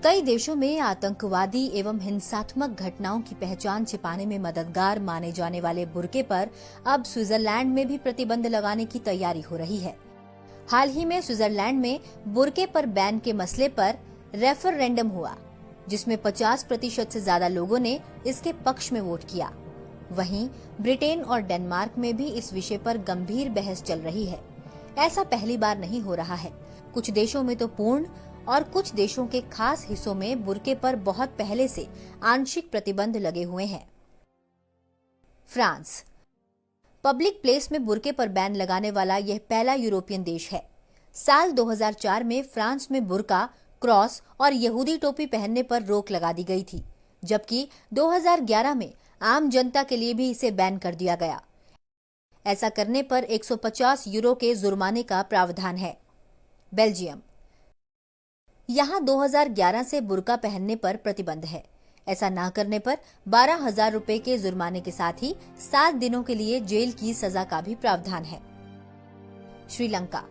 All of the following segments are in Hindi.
कई देशों में आतंकवादी एवं हिंसात्मक घटनाओं की पहचान छिपाने में मददगार माने जाने वाले बुर्के पर अब स्विट्जरलैंड में भी प्रतिबंध लगाने की तैयारी हो रही है। हाल ही में स्विट्जरलैंड में बुर्के पर बैन के मसले पर रेफरेंडम हुआ, जिसमें 50% से ज्यादा लोगों ने इसके पक्ष में वोट किया। वहीं ब्रिटेन और डेनमार्क में भी इस विषय पर गंभीर बहस चल रही है। ऐसा पहली बार नहीं हो रहा है। कुछ देशों में तो पूर्ण और कुछ देशों के खास हिस्सों में बुर्के पर बहुत पहले से आंशिक प्रतिबंध लगे हुए हैं। फ्रांस पब्लिक प्लेस में बुर्के पर बैन लगाने वाला यह पहला यूरोपियन देश है। साल 2004 में फ्रांस में बुर्का, क्रॉस और यहूदी टोपी पहनने पर रोक लगा दी गई थी, जबकि 2011 में आम जनता के लिए भी इसे बैन कर दिया गया। ऐसा करने पर 150 यूरो के जुर्माने का प्रावधान है। बेल्जियम यहाँ 2011 से बुर्का पहनने पर प्रतिबंध है। ऐसा न करने पर 12,000 रुपए के जुर्माने के साथ ही 7 दिनों के लिए जेल की सजा का भी प्रावधान है। श्रीलंका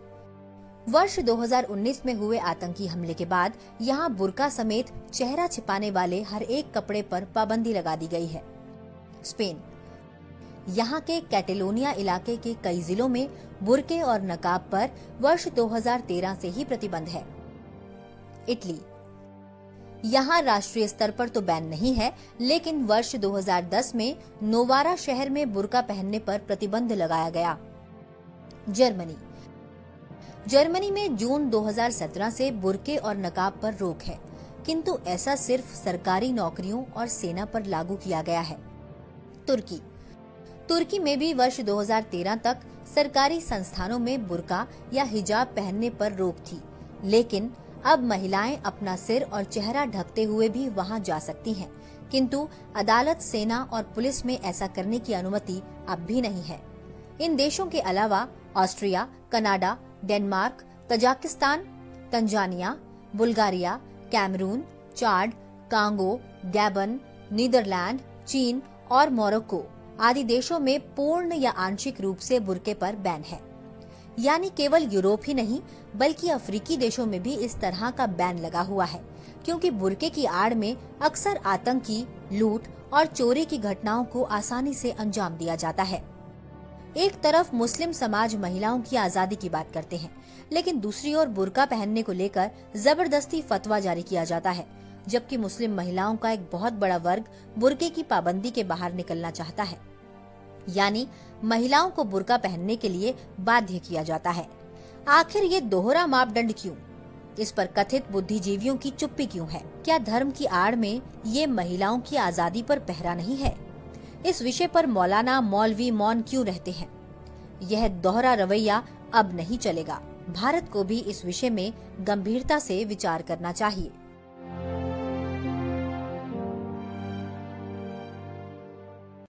वर्ष 2019 में हुए आतंकी हमले के बाद यहाँ बुर्का समेत चेहरा छिपाने वाले हर एक कपड़े पर पाबंदी लगा दी गई है। स्पेन यहाँ के कैटेलोनिया इलाके के कई जिलों में बुर्के और नकाब पर वर्ष 2013 से ही प्रतिबंध है। इटली यहाँ राष्ट्रीय स्तर पर तो बैन नहीं है, लेकिन वर्ष 2010 में नोवारा शहर में बुर्का पहनने पर प्रतिबंध लगाया गया। जर्मनी में जून 2017 से बुर्के और नकाब पर रोक है, किंतु ऐसा सिर्फ सरकारी नौकरियों और सेना पर लागू किया गया है। तुर्की में भी वर्ष 2013 तक सरकारी संस्थानों में बुर्का या हिजाब पहनने पर रोक थी, लेकिन अब महिलाएं अपना सिर और चेहरा ढकते हुए भी वहां जा सकती हैं, किंतु अदालत, सेना और पुलिस में ऐसा करने की अनुमति अब भी नहीं है। इन देशों के अलावा Austria, Canada, Denmark, Tajikistan, Tanzania, Bulgaria, Cameroon, Chad, Congo, Gabon, Netherlands, चीन और मोरक्को आदि देशों में पूर्ण या आंशिक रूप से बुर्के पर बैन है। यानी केवल यूरोप ही नहीं, बल्कि अफ्रीकी देशों में भी इस तरह का बैन लगा हुआ है, क्योंकि बुर्के की आड़ में अक्सर आतंकी, लूट और चोरी की घटनाओं को आसानी से अंजाम दिया जाता है। एक तरफ मुस्लिम समाज महिलाओं की आजादी की बात करते हैं, लेकिन दूसरी ओर बुर्का पहनने को लेकर जबरदस्ती फतवा जारी किया जाता है, जबकि मुस्लिम महिलाओं का एक बहुत बड़ा वर्ग बुर्के की पाबंदी के बाहर निकलना चाहता है। यानी महिलाओं को बुर्का पहनने के लिए बाध्य किया जाता है। आखिर ये दोहरा मापदंड क्यों? इस पर कथित बुद्धिजीवियों की चुप्पी क्यों है? क्या धर्म की आड़ में ये महिलाओं की आजादी पर पहरा नहीं है? इस विषय पर मौलाना मौलवी मौन क्यों रहते हैं? यह दोहरा रवैया अब नहीं चलेगा। भारत को भी इस विषय में गंभीरता से विचार करना चाहिए।